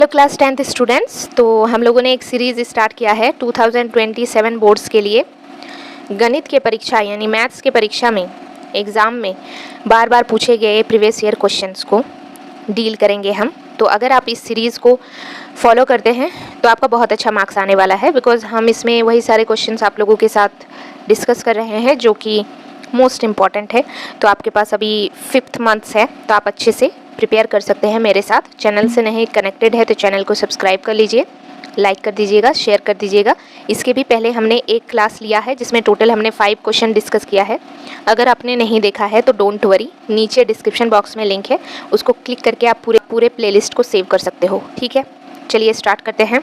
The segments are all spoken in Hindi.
Hello class 10th students. तो हम लोगों ने एक सीरीज़ स्टार्ट किया है 2027 बोर्ड्स के लिए। गणित के परीक्षा यानी मैथ्स के परीक्षा में एग्ज़ाम में बार बार पूछे गए प्रीवियस ईयर क्वेश्चंस को डील करेंगे हम। तो अगर आप इस सीरीज़ को फॉलो करते हैं तो आपका बहुत अच्छा मार्क्स आने वाला है, बिकॉज़ हम इसमें वही सारे क्वेश्चंस आप लोगों के साथ डिस्कस कर रहे हैं जो कि मोस्ट इम्पॉर्टेंट है। तो आपके पास अभी 5th मंथ्स है, तो आप अच्छे से प्रिपेयर कर सकते हैं मेरे साथ। चैनल से नहीं कनेक्टेड है तो चैनल को सब्सक्राइब कर लीजिए, लाइक कर दीजिएगा, शेयर कर दीजिएगा। इसके भी पहले हमने एक क्लास लिया है जिसमें टोटल हमने 5 क्वेश्चन डिस्कस किया है। अगर आपने नहीं देखा है तो डोंट वरी, नीचे डिस्क्रिप्शन बॉक्स में लिंक है, उसको क्लिक करके आप पूरे प्लेलिस्ट को सेव कर सकते हो। ठीक है, चलिए स्टार्ट करते हैं।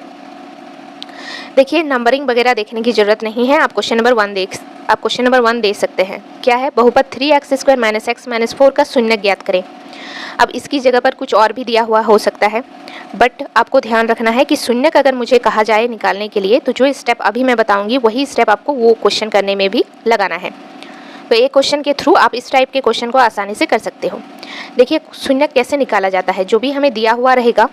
देखिए, नंबरिंग वगैरह देखने की ज़रूरत नहीं है। आप क्वेश्चन नंबर 1 दे सकते हैं। क्या है? बहुपद 3x² - x - 4 का शून्य ज्ञात करें। अब इसकी जगह पर कुछ और भी दिया हुआ हो सकता है, बट आपको ध्यान रखना है कि शून्य का अगर मुझे कहा जाए निकालने के लिए तो जो स्टेप अभी मैं बताऊंगी वही स्टेप आपको वो क्वेश्चन करने में भी लगाना है। तो एक क्वेश्चन के थ्रू आप इस टाइप के क्वेश्चन को आसानी से कर सकते हो। देखिए, शून्य कैसे निकाला जाता है। जो भी हमें दिया हुआ रहेगा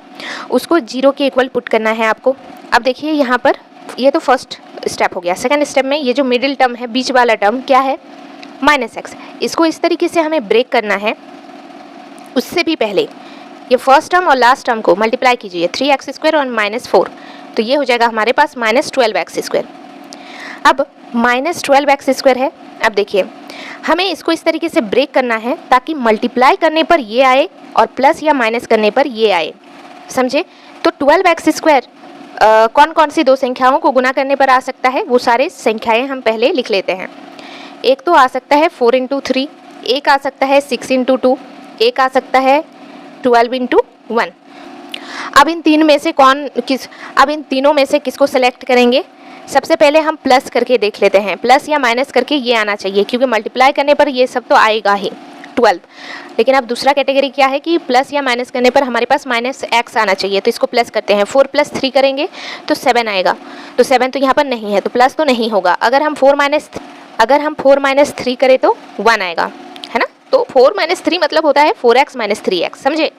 उसको 0 के इक्वल पुट करना है आपको। अब देखिए यहाँ पर ये तो फर्स्ट स्टेप हो गया। सेकंड स्टेप में ये जो मिडिल टर्म है, बीच वाला टर्म क्या है? -x। इसको इस तरीके से हमें ब्रेक करना है। उससे भी पहले ये फर्स्ट टर्म और लास्ट टर्म को मल्टीप्लाई कीजिए, 3x² और -4, तो ये हो जाएगा हमारे पास -12x²। अब -12x² है। अब देखिए, हमें इसको इस तरीके से ब्रेक करना है ताकि मल्टीप्लाई करने पर ये आए और प्लस या माइनस करने पर ये आए, समझे? तो 12x² कौन कौन सी दो संख्याओं को गुना करने पर आ सकता है, वो सारे संख्याएं हम पहले लिख लेते हैं। एक तो आ सकता है 4 × 3, एक आ सकता है 6 × 2, एक आ सकता है 12 × 1। अब इन तीनों में से किसको सेलेक्ट करेंगे? सबसे पहले हम प्लस करके देख लेते हैं। प्लस या माइनस करके ये आना चाहिए, क्योंकि मल्टीप्लाई करने पर ये सब तो आएगा ही 12। लेकिन अब दूसरा कैटेगरी क्या है कि प्लस या माइनस करने पर हमारे पास -x आना चाहिए, तो इसको प्लस करते हैं। 4 + 3 करेंगे तो 7 आएगा, तो 7 तो यहाँ पर नहीं है, तो प्लस तो नहीं होगा। अगर हम 4 - 3 करें तो 1 आएगा, है ना? तो 4 - 3 मतलब होता है 4x - 3x, समझे?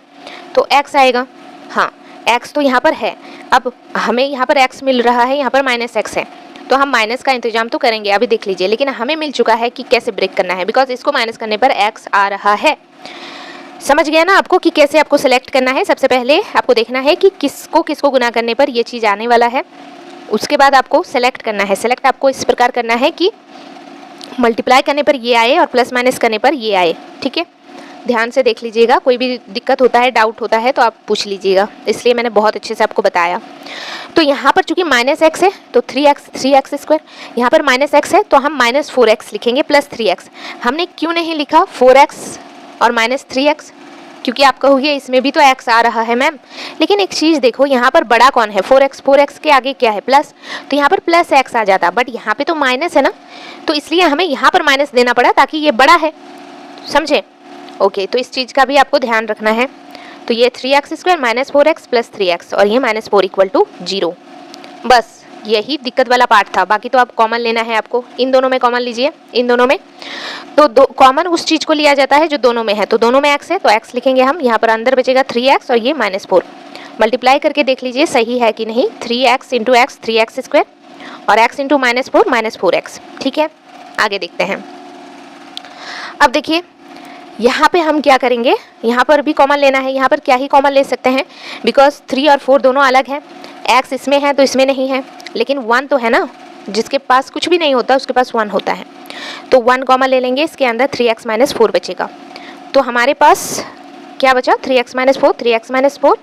तो x आएगा। हाँ, x तो यहाँ पर है। अब हमें यहाँ पर x मिल रहा है, यहाँ पर -x है, तो हम माइनस का इंतजाम तो करेंगे, अभी देख लीजिए। लेकिन हमें मिल चुका है कि कैसे ब्रेक करना है, बिकॉज इसको माइनस करने पर x आ रहा है। समझ गया ना आपको कि कैसे आपको सेलेक्ट करना है? सबसे पहले आपको देखना है कि किसको गुना करने पर ये चीज़ आने वाला है। उसके बाद आपको सेलेक्ट करना है। सेलेक्ट आपको इस प्रकार करना है कि मल्टीप्लाई करने पर ये आए और प्लस माइनस करने पर ये आए। ठीक है, ध्यान से देख लीजिएगा। कोई भी दिक्कत होता है, डाउट होता है तो आप पूछ लीजिएगा, इसलिए मैंने बहुत अच्छे से आपको बताया। तो यहाँ पर चूंकि -x है तो 3x², यहाँ पर -x है तो हम -4x लिखेंगे प्लस 3x। हमने क्यों नहीं लिखा 4x और -3x? क्योंकि आप कहोगे इसमें भी तो x आ रहा है मैम। लेकिन एक चीज़ देखो, यहाँ पर बड़ा कौन है? 4x के आगे क्या है? प्लस, तो यहाँ पर प्लस x आ जाता, बट यहाँ पे तो माइनस है ना, तो इसलिए हमें यहाँ पर माइनस देना पड़ा ताकि ये बड़ा है, समझे? ओके, तो इस चीज़ का भी आपको ध्यान रखना है। तो ये 3x² - 4x + 3x और ये -4 = 0। बस यही दिक्कत वाला पार्ट था। बाकी तो आप कॉमन लेना है आपको। इन दोनों में कॉमन लीजिए, इन दोनों में। तो कॉमन उस चीज़ को लिया जाता है जो दोनों में है। तो दोनों में x है तो x लिखेंगे हम। यहाँ पर अंदर बचेगा 3x और ये -4। मल्टीप्लाई करके देख लीजिए सही है कि नहीं। 3x × x 3x² और x × -4 -4x। ठीक है, आगे देखते हैं। अब देखिए, यहाँ पे हम क्या करेंगे? यहाँ पर भी कॉमन लेना है। यहाँ पर क्या ही कॉमन ले सकते हैं, बिकॉज 3 और 4 दोनों अलग हैं। x इसमें है तो इसमें नहीं है, लेकिन 1 तो है ना। जिसके पास कुछ भी नहीं होता उसके पास 1 होता है, तो 1 कॉमन ले लेंगे। इसके अंदर 3x - 4 बचेगा। तो हमारे पास क्या बचा? 3x - 4, 3x - 4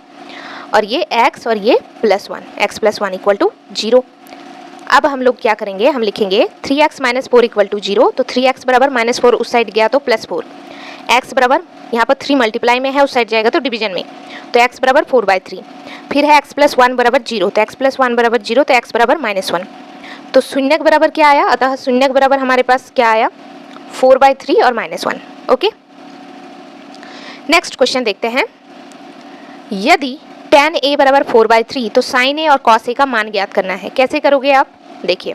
और ये x और ये +1, x + 1 = 0। अब हम लोग क्या करेंगे? हम लिखेंगे 3x - 4 = 0। तो 3x बराबर -4 उस साइड गया तो +4। x बराबर, यहाँ पर 3 मल्टीप्लाई में है, उस साइड जाएगा तो डिवीजन में, तो x बराबर 4/3। फिर है x + 1 = 0, तो x + 1 = 0, तो x बराबर -1। तो शून्य के बराबर क्या आया? अतः शून्य के बराबर हमारे पास क्या आया? 4/3 और -1। ओके, नेक्स्ट क्वेश्चन देखते हैं। यदि tan a = 4/3 तो sin a और cos a का मान ज्ञात करना है। कैसे करोगे आप? देखिए,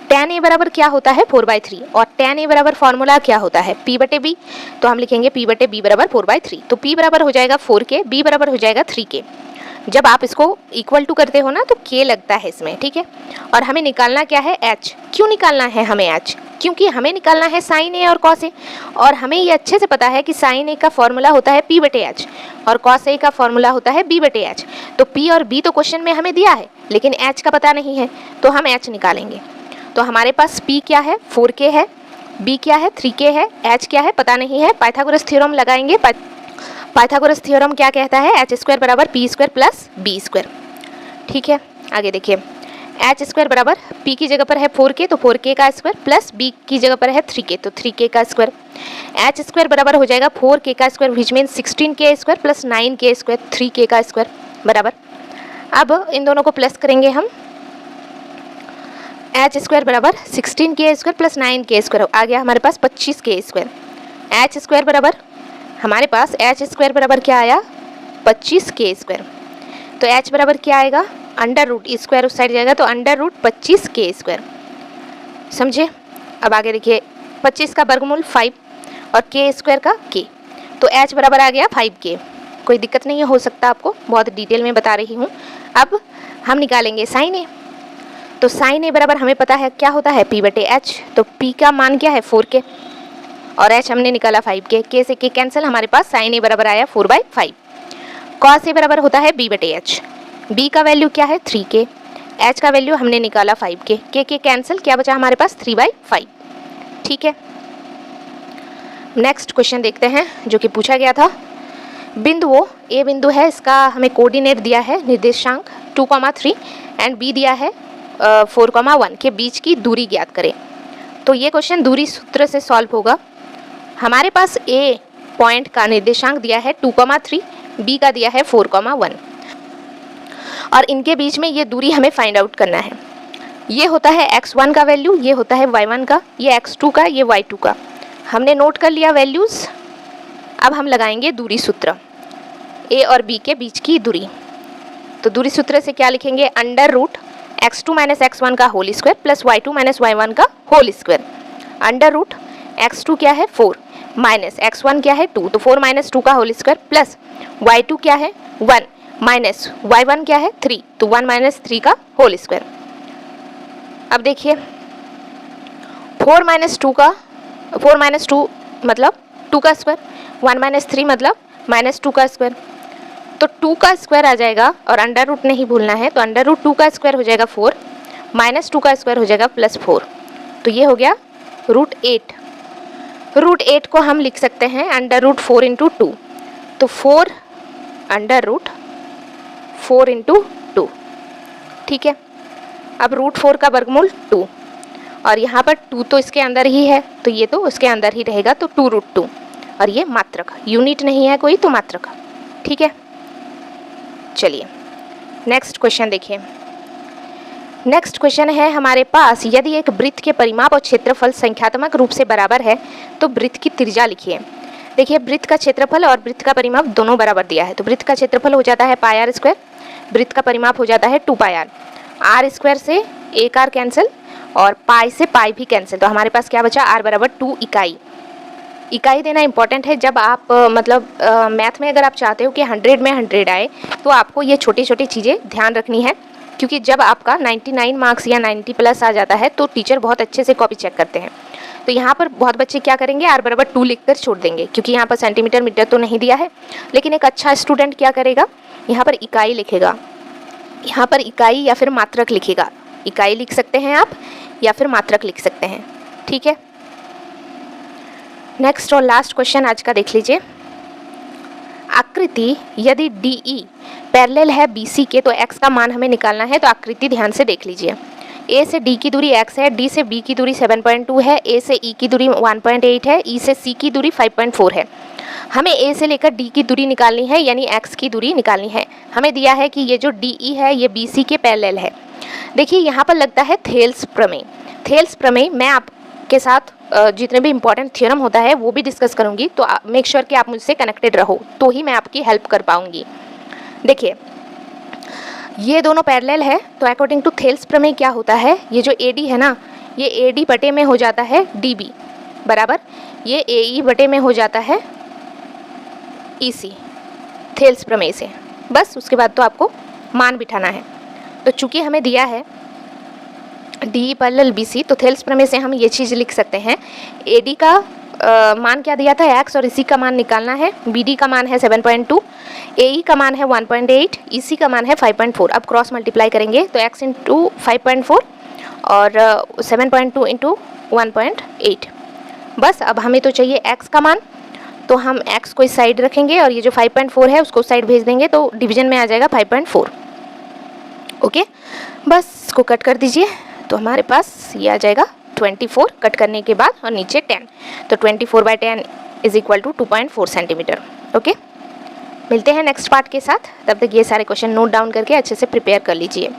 tan a बराबर क्या होता है? 4/3, और tan a बराबर फॉर्मूला क्या होता है? p/b। तो हम लिखेंगे p/b = 4/3। तो p बराबर हो जाएगा 4 के, b बराबर हो जाएगा 3 के। जब आप इसको इक्वल टू करते हो ना तो के लगता है इसमें, ठीक है। और हमें निकालना क्या है, एच। क्यों निकालना है हमें एच, क्योंकि हमें निकालना है साइन ए और कॉस ए, और हमें ये अच्छे से पता है कि साइन ए का फॉर्मूला होता है पी बटे एच और कॉस ए का फॉर्मूला होता है बी बटे एच। तो पी और बी तो क्वेश्चन में हमें दिया है, लेकिन एच का पता नहीं है, तो हम एच निकालेंगे। तो हमारे पास पी क्या है, 4k है, बी क्या है, 3k है, एच क्या है पता नहीं है। पाइथागोरस थ्योरम लगाएंगे। पाइथागोरस थ्योरम क्या कहता है, एच स्क्वायर बराबर P square plus B square, ठीक है। आगे देखिए, एच स्क्वायर बराबर पी की जगह पर है 4k तो 4k का स्क्वायर प्लस बी की जगह पर है 3k तो 3k का स्क्वायर। एच स्क्वायर बराबर हो जाएगा 4k का square which mean 16k square plus 9k square 3k का स्क्वायर बराबर। अब इन दोनों को प्लस करेंगे हम, एच स्क्वायर बराबर 16k square plus 9k square आ गया हमारे पास 25k स्क्वायर। एच स्क्वायर बराबर हमारे पास एच स्क्वायर बराबर क्या आया, 25k स्क्वायर। तो एच बराबर क्या आएगा, अंडर रूट, स्क्वायर उस साइड जाएगा तो अंडर रूट 25k स्क्वायर, समझे। अब आगे देखिए, 25 का वर्गमूल 5 और k स्क्वायर का k, तो h बराबर आ गया 5k। कोई दिक्कत नहीं है, हो सकता आपको, बहुत डिटेल में बता रही हूँ। अब हम निकालेंगे साइन ए। तो साइन ए बराबर हमें पता है क्या होता है, p बटे एच। तो p का मान क्या है 4k और h हमने निकाला 5k, k से k कैंसिल, हमारे पास साइन ए बराबर आया 4/5। कॉस ए बराबर होता है b बटे एच। b का वैल्यू क्या है 3k, h का वैल्यू हमने निकाला 5k, k कैंसिल, क्या बचा हमारे पास 3/5, ठीक है। नेक्स्ट क्वेश्चन देखते हैं जो कि पूछा गया था। बिंदु वो ए बिंदु है, इसका हमें कोऑर्डिनेट दिया है निर्देशांक 2,3 एंड बी दिया है 4,1 के बीच की दूरी ज्ञात करें। तो ये क्वेश्चन दूरी सूत्र से सॉल्व होगा। हमारे पास ए पॉइंट का निर्देशांक दिया है 2,3, बी का दिया है 4,1 और इनके बीच में ये दूरी हमें फाइंड आउट करना है। ये होता है x1 का वैल्यू, ये होता है y1 का, ये x2 का, ये y2 का। हमने नोट कर लिया वैल्यूज़। अब हम लगाएंगे दूरी सूत्र, a और b के बीच की दूरी। तो दूरी सूत्र से क्या लिखेंगे, under root x2 minus x1 का whole square plus y2 minus y1 का whole square. Under root x2 क्या है 4 माइनस x1 क्या है 2 तो 4 माइनस 2 का होल स्क्वायर प्लस y2 क्या है 1 माइनस y1 क्या है 3 तो 1 माइनस 3 का होल स्क्वायर। अब देखिए 4 माइनस 2 मतलब 2 का स्क्वायर, 1 माइनस 3 मतलब माइनस 2 का स्क्वायर। तो 2 का स्क्वायर आ जाएगा और अंडर रूट नहीं भूलना है, तो अंडर रूट 2 का स्क्वायर हो जाएगा 4 माइनस 2 का स्क्वायर हो जाएगा प्लस 4। तो ये हो गया रूट 8। रूट 8 को हम लिख सकते हैं अंडर रूट 4 इंटू 2, तो 4 अंडर रूट 4 इंटू 2, ठीक है। अब रूट 4 का वर्गमूल 2 और यहाँ पर 2 तो इसके अंदर ही है तो ये तो उसके अंदर ही रहेगा, तो 2 रूट 2 और ये मात्रक, यूनिट नहीं है कोई तो मात्रक, ठीक है। चलिए नेक्स्ट क्वेश्चन देखिए। नेक्स्ट क्वेश्चन है हमारे पास, यदि एक वृत्त के परिमाप और क्षेत्रफल संख्यात्मक रूप से बराबर है तो वृत्त की त्रिज्या लिखिए। देखिए वृत्त का क्षेत्रफल और वृत्त का परिमाप दोनों बराबर दिया है, तो वृत्त का क्षेत्रफल हो जाता है पाई आर स्क्वायर, वृत्त का परिमाप हो जाता है 2 पाई आर। आर स्क्वायर से 1 आर कैंसिल और पाई से पाई भी कैंसिल, तो हमारे पास क्या बचा आर बराबर 2 इकाई। इकाई देना इंपॉर्टेंट है। जब आप मैथ में अगर आप चाहते हो कि 100 में 100 आए तो आपको ये छोटी छोटी चीज़ें ध्यान रखनी है, क्योंकि जब आपका 99 मार्क्स या 90 प्लस आ जाता है तो टीचर बहुत अच्छे से कॉपी चेक करते हैं। तो यहाँ पर बहुत बच्चे क्या करेंगे, आर बराबर 2 लिखकर छोड़ देंगे, क्योंकि यहाँ पर सेंटीमीटर मीटर तो नहीं दिया है। लेकिन एक अच्छा स्टूडेंट क्या करेगा, यहाँ पर इकाई लिखेगा, यहाँ पर इकाई या फिर मात्रक लिखेगा। इकाई लिख सकते हैं आप या फिर मात्रक लिख सकते हैं, ठीक है। नेक्स्ट और लास्ट क्वेश्चन आज का देख लीजिए। आकृति यदि DE पैरेलल है BC के तो x का मान हमें निकालना है। तो आकृति ध्यान से देख लीजिए। A से D की दूरी x है, D से B की दूरी 7.2 है, A से E की दूरी 1.8 है, E से C की दूरी 5.4 है। हमें A से लेकर D की दूरी निकालनी है, यानी x की दूरी निकालनी है। हमें दिया है कि ये जो DE है ये BC के पैरेलल है। देखिए यहाँ पर लगता है थेल्स प्रमेय। थेल्स प्रमेय मैं आपके साथ जितने भी इंपॉर्टेंट थ्योरम होता है वो भी डिस्कस करूँगी, तो मेक श्योर कि आप मुझसे कनेक्टेड रहो तो ही मैं आपकी हेल्प कर पाऊँगी। देखिए ये दोनों पैरेलल है, तो अकॉर्डिंग टू थेल्स प्रमेय क्या होता है, ये जो AD है ना, ये AD बटे में हो जाता है DB बराबर ये AE बटे में हो जाता है EC, थेल्स प्रमेय से। बस उसके बाद तो आपको मान बिठाना है। तो चूँकि हमें दिया है डी पैरेलल बी सी, तो थेल्स प्रमेय से हम ये चीज़ लिख सकते हैं, ए डी का मान क्या दिया था x और इसी का मान निकालना है। बी डी का मान है 7.2, ए ई का मान है 1.8, ई सी का मान है 5.4। अब क्रॉस मल्टीप्लाई करेंगे तो x इंटू 5.4 और 7.2 इंटू 1.8। बस अब हमें तो चाहिए x का मान, तो हम x को इस साइड रखेंगे और ये जो 5.4 है उसको उस साइड भेज देंगे, तो डिवीजन में आ जाएगा 5.4। ओके, बस इसको कट कर दीजिए तो हमारे पास ये आ जाएगा 24 कट करने के बाद और नीचे 10, तो 24/10 is equal to 2.4 centimetre. Okay, मिलते हैं नेक्स्ट पार्ट के साथ, तब तक ये सारे क्वेश्चन नोट डाउन करके अच्छे से प्रिपेयर कर लीजिए।